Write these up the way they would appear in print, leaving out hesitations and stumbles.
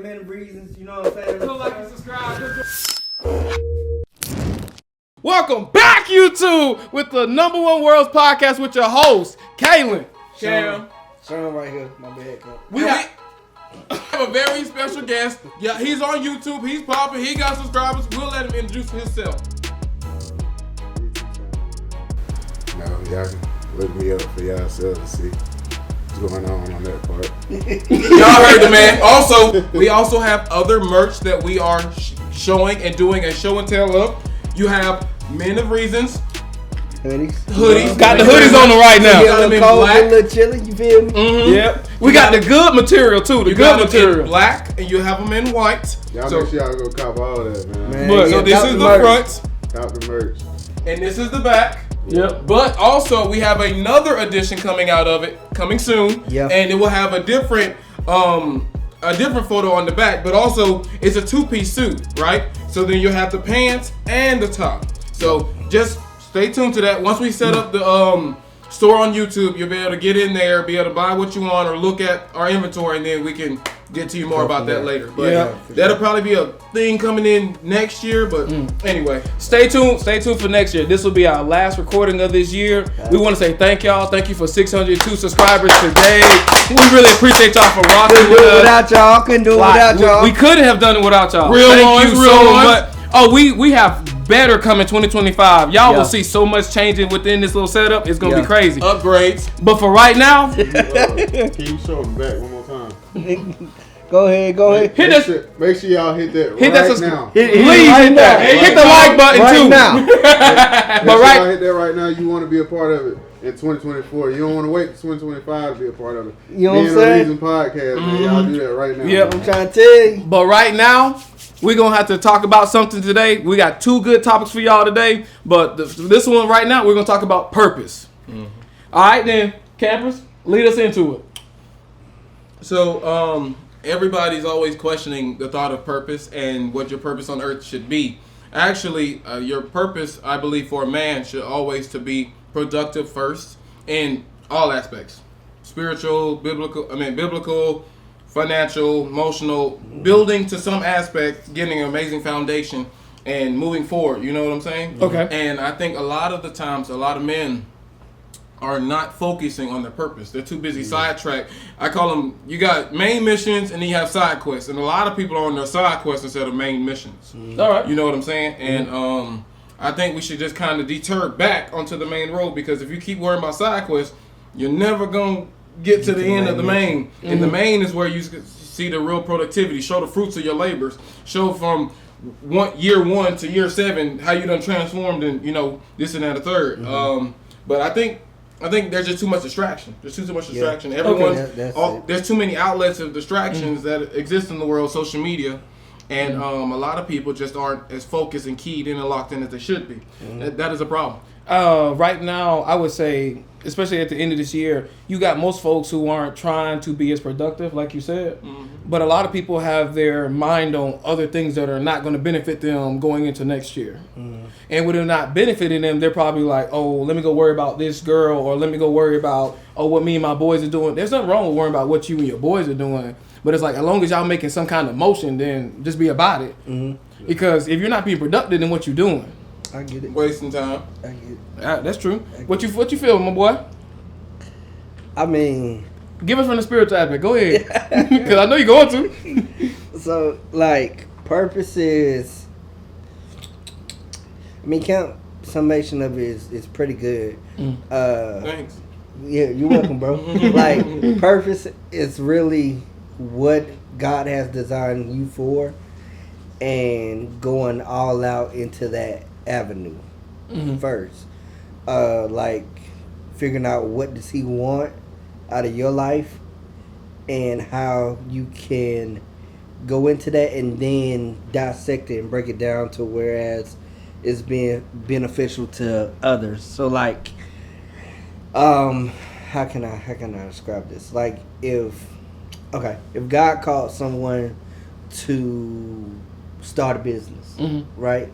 many reasons, you know what I'm saying? Go like and subscribe. Welcome back, YouTube, with the #1 World's Podcast with your host, Kaylin. Cam. Sean right here, my bad. We have a very special guest. Yeah, he's on YouTube. He's popping. He got subscribers. We'll let him introduce himself. No, y'all can look me up for y'all self to see what's going on that part. Y'all heard the man. Also, we also have other merch that we are showing and doing a show and tell of. You have Men of Reasons. Hoodies. Got the hoodies on them right now. You got them in black. A little chilly, you feel me? Mm-hmm. Yep. We got the good material too. The good material. In black, and you have them in white. Y'all make sure y'all go cop all that, man. But, so this is the front. Cop the merch. And this is the back. Yep. But also we have another edition coming out of it, coming soon. Yeah. And it will have a different photo on the back, but also it's a 2-piece suit, right? So then you'll have the pants and the top. So just stay tuned to that. Once we set up the store on YouTube, you'll be able to get in there, be able to buy what you want, or look at our inventory, and then we can get to you more about that later. But that'll probably be a thing coming in next year. But anyway, stay tuned for next year. This will be our last recording of this year. We want to say thank y'all. Thank you for 602 subscribers today. We really appreciate y'all for rocking with us. Without y'all, couldn't do it without y'all. We couldn't have done it without y'all. Thank you so much. Oh, we have better coming 2025. Y'all will see so much changing within this little setup. It's gonna be crazy. Upgrades. But for right now, Can you show them back one more time? Go ahead. Make sure y'all hit that hit right that now. Please hit that. Hit the like button too. Now. But y'all hit that right now. You want to be a part of it in 2024. You don't want to wait for 2025 to be a part of it. You know what I'm saying? Reason podcast, man. Y'all do that right now. Yep. I'm trying to tell you. But right now, we're going to have to talk about something today. We got 2 good topics for y'all today. But this one right now, we're going to talk about purpose. All right, then, campers, lead us into it. So, everybody's always questioning the thought of purpose and what your purpose on earth should be. Actually, your purpose, I believe, for a man should always to be productive first in all aspects. Spiritual, biblical, financial, emotional, building to some aspect, getting an amazing foundation and moving forward. You know what I'm saying? Okay. And I think a lot of the times, a lot of men are not focusing on their purpose. They're too busy sidetracked. I call them, you got main missions and then you have side quests. And a lot of people are on their side quests instead of main missions. All right. You know what I'm saying? And I think we should just kind of deter back onto the main road, because if you keep worrying about side quests, you're never going to get to the end of the main. And the main is where you see the real productivity, show the fruits of your labors, show from year 1 to year 7 how you done transformed and, this and that, a third. But I think there's just too much distraction. There's too much distraction. There's too many outlets of distractions that exist in the world, social media, and a lot of people just aren't as focused and keyed in and locked in as they should be. That is a problem. Right now, I would say, especially at the end of this year, you got most folks who aren't trying to be as productive, like you said. But a lot of people have their mind on other things that are not going to benefit them going into next year. And when they're not benefiting them, they're probably like, oh, let me go worry about this girl, or let me go worry about, what me and my boys are doing. There's nothing wrong with worrying about what you and your boys are doing. But it's like, as long as y'all making some kind of motion, then just be about it. Because if you're not being productive, then what you doing? I get it. Wasting time. I get it. That's true. What you feel, my boy? I mean, give us from the spiritual aspect. Go ahead, because I know you're going to. So, like, purpose is, count summation of it is pretty good. Thanks. Yeah, you're welcome, bro. Like, purpose is really what God has designed you for, and going all out into that avenue first. Like, figuring out what does he want out of your life and how you can go into that and then dissect it and break it down to whereas it's being beneficial to others. So, like, how can I describe this? Like, if God called someone to start a business, right?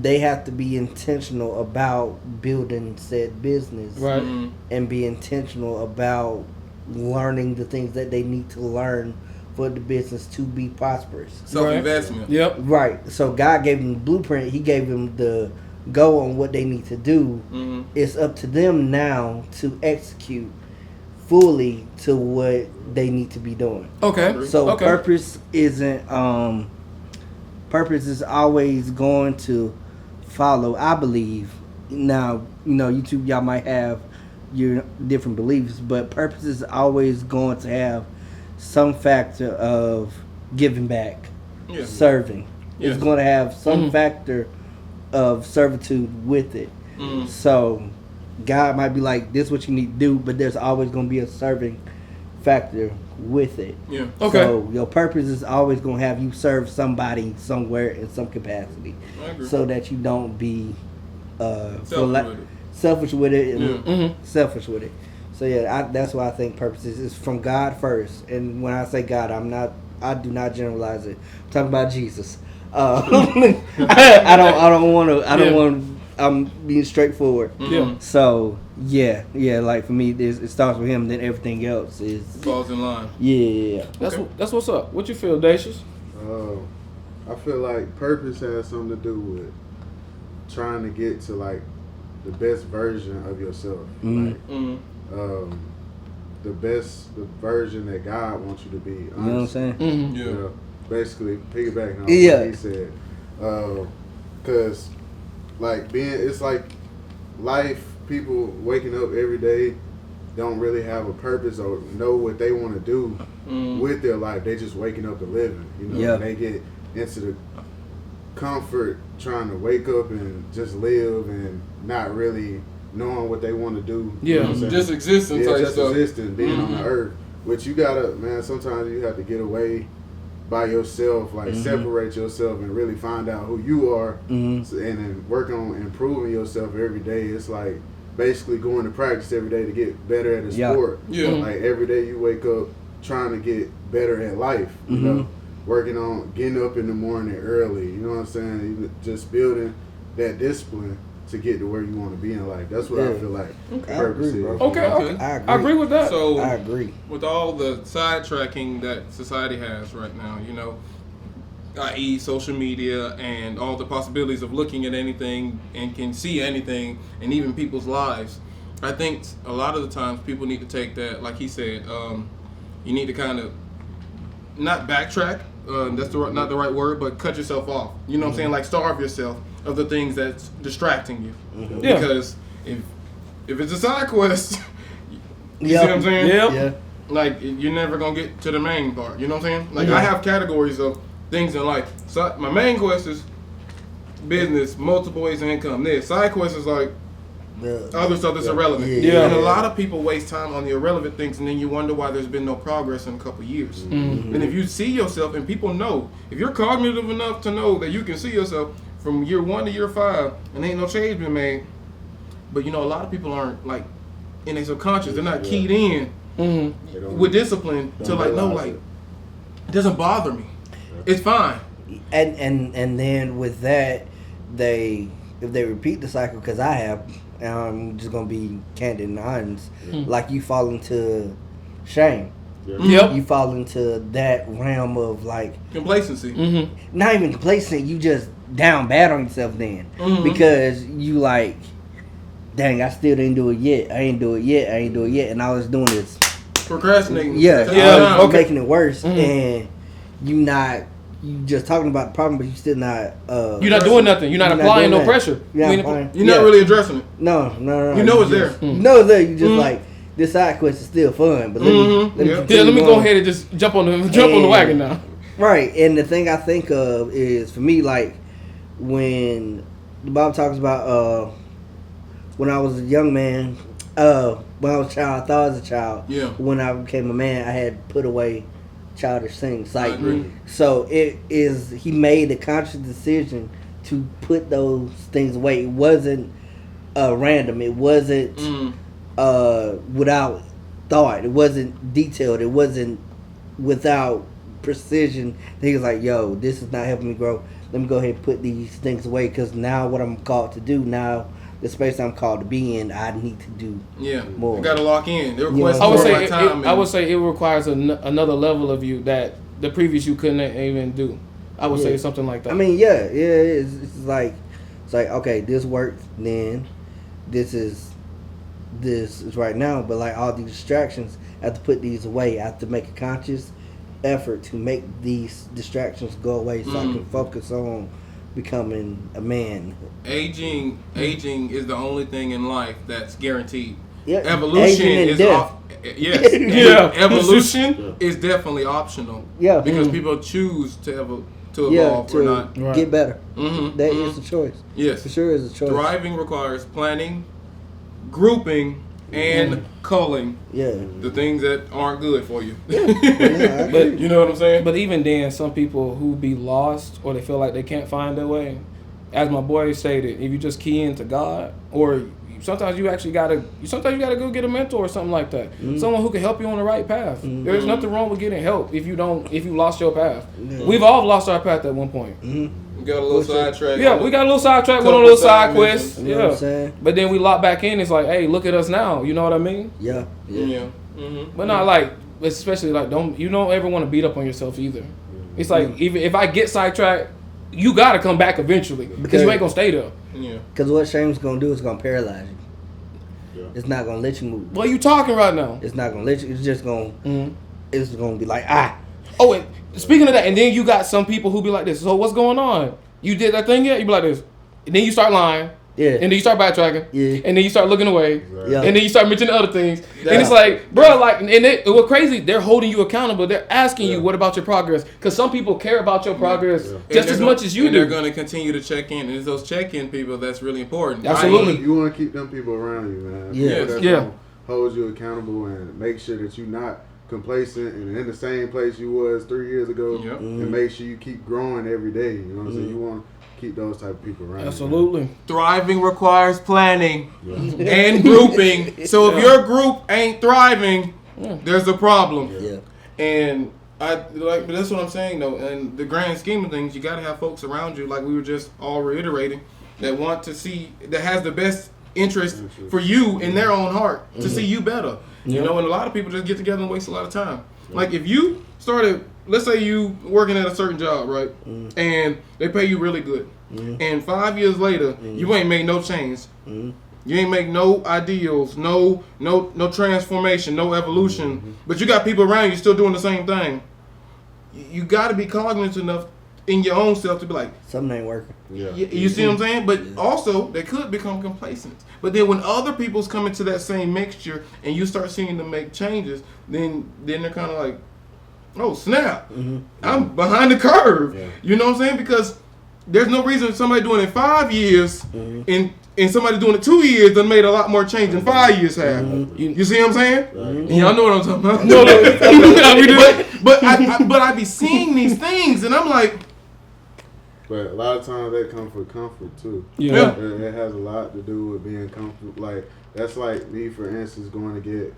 They have to be intentional about building said business, right? And be intentional about learning the things that they need to learn for the business to be prosperous. Self-investment. Yep. Right. So God gave them the blueprint. He gave them the go on what they need to do. Mm-hmm. It's up to them now to execute fully to what they need to be doing. Okay. So Okay. purpose isn't purpose is always going to follow, I believe. Now, you two, y'all might have your different beliefs, but purpose is always going to have some factor of giving back, Yeah. serving. Yeah. It's going to have some factor of servitude with it. Mm. So God might be like, this is what you need to do, but there's always going to be a serving factor with it. Yeah. Okay. So your purpose is always going to have you serve somebody somewhere in some capacity, I agree. so that you don't be Selfish with it. and selfish with it. So yeah, that's why I think purpose is from God first. And when I say God, I do not generalize it. I'm talking about Jesus. I don't want to. I'm being straightforward. Yeah. So yeah. Like for me, it starts with him. Then everything else is Falls in line. yeah. That's what's up. What you feel, Dacious? I feel like purpose has something to do with trying to get to like the best version of yourself. Mhm. Like Mm-hmm. the version that God wants you to be. You know what I'm saying? Mm-hmm. Yeah. You know, basically piggybacking on Yeah. what he said. Cause like it's like life, people waking up every day don't really have a purpose or know what they want to do with their life. They just waking up and living, Yeah. and they get into the comfort trying to wake up and just live and not really knowing what they want to do. Yeah. You know what I'm saying? Just existing type just stuff. existing, being on the earth. Which you gotta, man, sometimes you have to get away by yourself, like separate yourself and really find out who you are, and then work on improving yourself every day. It's like basically going to practice every day to get better at a sport. Yeah. Like every day you wake up trying to get better at life, you know, working on getting up in the morning early, you know what I'm saying? Just building that discipline to get to where you want to be in life. That's what I feel like purpose is. Okay. I agree with that. So I agree. with all the sidetracking that society has right now, i.e. social media and all the possibilities of looking at anything and can see anything and even people's lives, I think a lot of the times people need to take that, like he said, you need to kind of not backtrack, that's not the right word, but cut yourself off. You know what I'm saying? Like starve yourself of the things that's distracting you. Yeah. Because if it's a side quest, you Yep. see what I'm saying? Yep. Yeah. Like you're never gonna get to the main part. You know what I'm saying? Like Yeah. I have categories of things in life. So my main quest is business, multiple ways of income. This side quest is like other stuff that's irrelevant. Yeah. And a lot of people waste time on the irrelevant things, and then you wonder why there's been no progress in a couple years. And if you see yourself, and people know, if you're cognitive enough to know that you can see yourself from year 1 to year 5, and ain't no change been made. But a lot of people aren't like in their subconscious. They're not keyed in with discipline to like know like it doesn't bother me. It's fine. And then with that, if they repeat the cycle, because I have, and I'm just gonna be candid and honest, like you fall into shame. Yep. You fall into that realm of like Complacency. not even complacent. You just down bad on yourself then because you like, dang, I still didn't do it yet. I ain't do it yet, and I was doing this. Procrastinating. I was making it worse, and you just talking about the problem, but you still not. You're not doing nothing. You're not applying no pressure. You're not really addressing it. No. You know it's there. You know it's there. You just like this side quest is still fun, but let me go ahead and just jump on the wagon now. Right, and the thing I think of is for me like when Bob talks about when I was a young man, when I was a child, I thought I was a child. Yeah. When I became a man, I had put away childish things. I Like, agree. so he made a conscious decision to put those things away. It wasn't random. It wasn't without thought. It wasn't detailed. It wasn't without precision. He was like, yo, this is not helping me grow. Let me go ahead and put these things away, because now what I'm called to do, now the space I'm called to be in, I need to do more. You gotta lock in. They request I would more say of my time. I would say it requires another level of you that the previous you couldn't even do. I would say something like that. I mean, it's like okay, this worked then, this is right now, but like all these distractions, I have to put these away. I have to make a conscious effort to make these distractions go away so I can focus on becoming a man. Aging is the only thing in life that's guaranteed. Yeah, Evolution aging is and death. yes. Yeah. Evolution is definitely optional. Yeah, Because people choose to yeah, evolve to or not. get better. Mm-hmm, That is a choice. Yes. For sure is a choice. Thriving requires planning, grouping, and culling Yeah. the things that aren't good for you. Yeah, But You know what I'm saying? But even then, some people who be lost or they feel like they can't find their way, as my boy stated, if you just key into God, or sometimes you gotta go get a mentor or something like that. Someone who can help you on the right path. There's nothing wrong with getting help if you lost your path. We've all lost our path at one point. We got a little sidetrack. Yeah, we got a little sidetrack with a little side quest. You know what I'm saying? But then we lock back in. It's like, hey, look at us now. You know what I mean? Yeah. Yeah. Mm-hmm. But not like, especially like, don't ever want to beat up on yourself either. It's like, even if I get sidetracked, you gotta come back eventually because you ain't gonna stay there. Yeah. Because what shame's gonna do is gonna paralyze you. Yeah. It's not gonna let you move. What are you talking right now? It's not gonna let you. It's just gonna. It's gonna be like Oh, and speaking of that, and then you got some people who be like this. So what's going on? You did that thing yet? You be like this, and then you start lying. Yeah. And then you start backtracking. Yeah. And then you start looking away. Yeah. And then you start mentioning other things. And it's like, bro, like, and it was crazy. They're holding you accountable. They're asking you, what about your progress? Because some people care about your progress just as much as you do. They're going to continue to check in. And it's those check-in people that's really important. Absolutely. You want to keep them people around you, man. Yeah. That's gonna hold you accountable and make sure that you're not complacent and in the same place you was 3 years ago. Yep. And make sure you keep growing every day. You know what I'm saying? You want to keep those type of people around. Absolutely. Thriving requires planning and grouping. So if your group ain't thriving, there's a problem. Yeah. And but that's what I'm saying though. In the grand scheme of things, you got to have folks around you, like we were just all reiterating, that want to see, that has the best interest for you in their own heart to see you better. You know, and a lot of people just get together and waste a lot of time. Like if you started, let's say you working at a certain job, right? And they pay you really good. And 5 years later, you ain't made no change. You ain't make no ideals, no transformation, no evolution. But you got people around you still doing the same thing. You got to be cognizant enough in your own self to be like, Something ain't working. Yeah. you see what I'm saying? But also, they could become complacent. But then when other people's come into that same mixture and you start seeing them make changes, then they're kind of like, oh, snap. I'm behind the curve. Yeah. You know what I'm saying? Because there's no reason somebody doing it 5 years and somebody doing it 2 years done made a lot more change than 5 years have. You see what I'm saying? And y'all know what I'm talking about. But I be seeing these things and I'm like, But a lot of times that comes for comfort too. Yeah. It has a lot to do with being comfortable. Like that's like me, for instance, going to get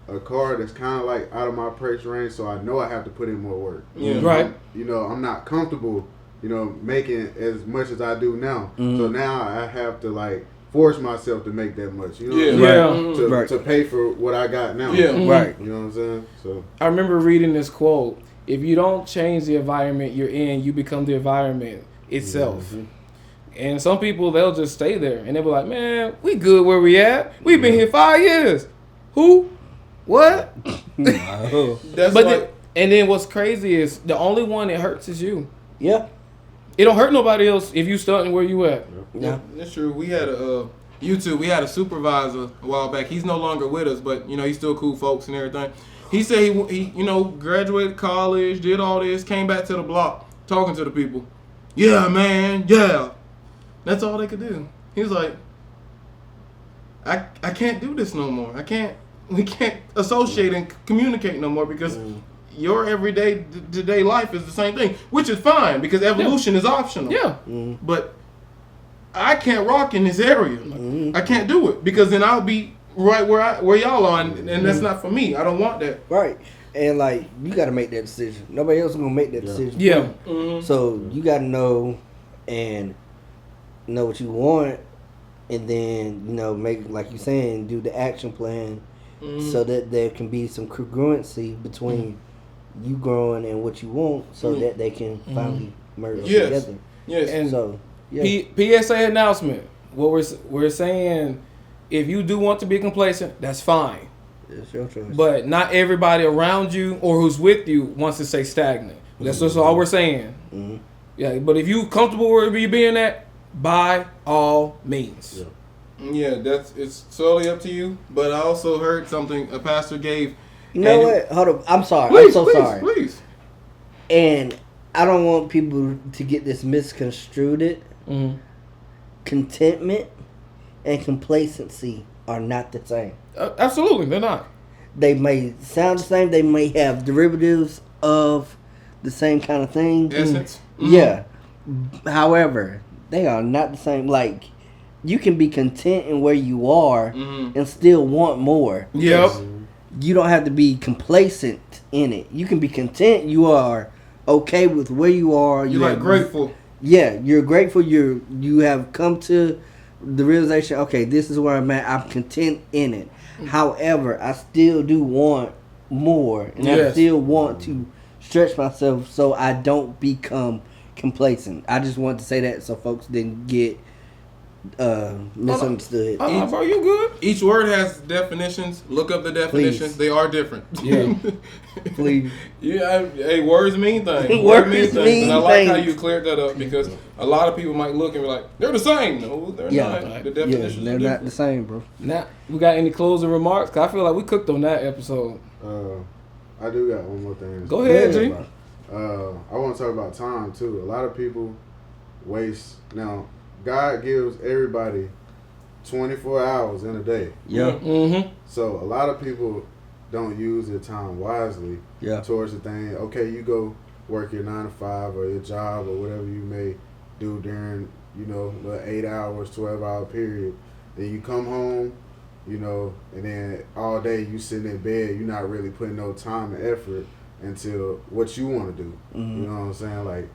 a car that's kind of like out of my price range, so I know I have to put in more work. Yeah. Right. You know, I'm not comfortable, you know, making as much as I do now. So now I have to like force myself to make that much. You know, what I'm saying? Right. To pay for what I got now. Yeah. Right. You know what I'm saying? So I remember reading this quote: if you don't change the environment you're in, you become the environment itself. And some people, they'll just stay there and they'll be like, man, we good where we at. We've been here 5 years. Who? What? that's But like, and then what's crazy is the only one that hurts is you. Yeah. It don't hurt nobody else if you starting where you at. Yeah. that's true. We had we had a supervisor a while back. He's no longer with us, but you know, he's still cool folks and everything. He said he you know, graduated college, did all this, came back to the block, talking to the people. Yeah, man, yeah. That's all they could do. He was like, I can't do this no more. We can't associate and communicate no more because your everyday today life is the same thing, which is fine because evolution is optional. Yeah. But I can't rock in this area. I can't do it because then I'll be right where y'all are, and that's not for me. I don't want that. Right. And like you got to make that decision. Nobody else is gonna make that decision. Yeah. So you got to know what you want, and then make, like you saying, do the action plan so that there can be some congruency between you growing and what you want, so that they can finally merge Yes. together. Yes. And so, PSA announcement. What we're saying, if you do want to be complacent, that's fine. it's your choice. But not everybody around you or who's with you wants to stay stagnant. That's just all we're saying. Mm-hmm. Yeah, but if you comfortable where you being at, by all means. Yeah, it's solely up to you. But I also heard something a pastor gave. You know what? Hold up. I'm sorry. Please, I'm so sorry. Please. And I don't want people to get this misconstrued. Mm-hmm. Contentment and complacency are not the same. Absolutely, they're not. They may sound the same. They may have derivatives of the same kind of thing. Essence. Yeah. However, they are not the same. Like, you can be content in where you are and still want more. Yep. You don't have to be complacent in it. You can be content. You are okay with where you are. You're like grateful. Yeah, you're grateful. You have come to the realization, okay, this is where I'm at. I'm content in it. However, I still do want more, and I still want to stretch myself so I don't become complacent. I just want to say that so folks didn't get misunderstood. Bro, you good? Each word has definitions. Look up the definitions. Please. They are different. Yeah. Please. Yeah, hey, words mean things. Words mean mean And I like how things. you cleared that up because a lot of people might look and be like, they're the same. No, they're not. The definitions they're are not different. the same, bro. Now, we got any closing remarks? 'Cause I feel like we cooked on that episode. I do got one more thing. Go ahead, G. I want to talk about time too. A lot of people waste. Now, God gives everybody 24 hours in a day. Yeah. Mm-hmm. So a lot of people don't use their time wisely Yeah. towards the thing. Okay, you go work your 9 to 5 or your job or whatever you may do during, the 8 hours, 12-hour period. Then you come home, and then all day you sitting in bed. You're not really putting no time and effort into what you want to do. Mm-hmm. You know what I'm saying? Like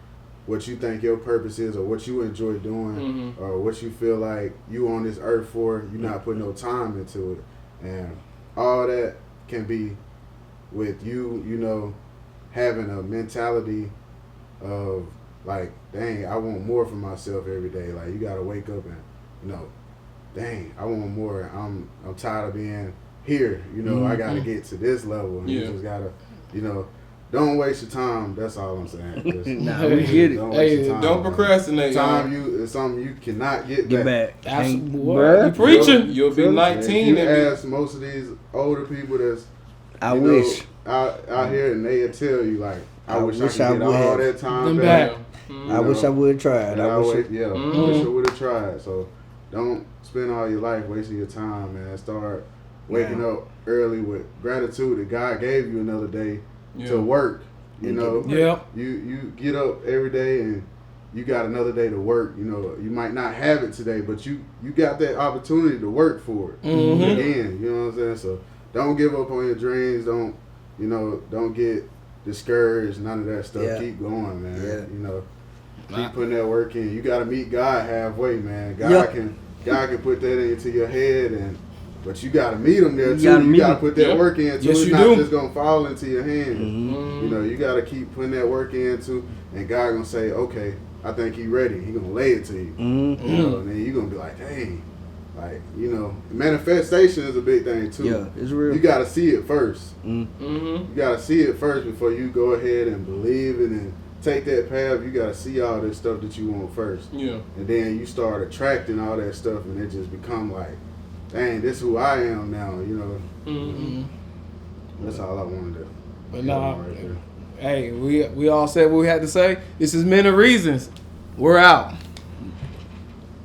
what you think your purpose is or what you enjoy doing or what you feel like you on this earth for. You're not putting no time into it. And all that can be with you, having a mentality of like, dang, I want more for myself every day. Like you gotta wake up and, dang, I want more. I'm tired of being here. I gotta get to this level. And you just gotta, don't waste your time. That's all I'm saying. Just, Nah, we get it. Don't waste your time. Don't procrastinate. Time is something you cannot get back. You preaching. You'll be 19 You and ask most of these older people that's I wish. out here and they'll tell you like, I wish I could I get would all have. that time Them back. back. I wish I would have tried. I wish. wish I would have tried. So don't spend all your life wasting your time, man. Start waking up early with gratitude that God gave you another day to work. Yeah. You get up every day and you got another day to work. You might not have it today, but you got that opportunity to work for it again. You know what I'm saying? So don't give up on your dreams. Don't get discouraged. None of that stuff. Yeah. Keep going, man. Yeah. Keep putting that work in. You got to meet God halfway, man. God can put that into your head, but you got to meet Him there too. You got to put that work in too. Yes, it's you not do. just gonna fall into your hands. You got to keep putting that work in too, and God gonna say, okay, I think He ready. He gonna lay it to you. And then you gonna be like, dang, like manifestation is a big thing too. Yeah, it's real. You got to see it first. Mm-hmm. You got to see it first before you go ahead and believe it and take that path. You got to see all this stuff that you want first. Yeah. And then you start attracting all that stuff and it just become like, dang, this is who I am now, That's all I want to do. But nah, hey, we all said what we had to say. This is Men of Reasons. We're out.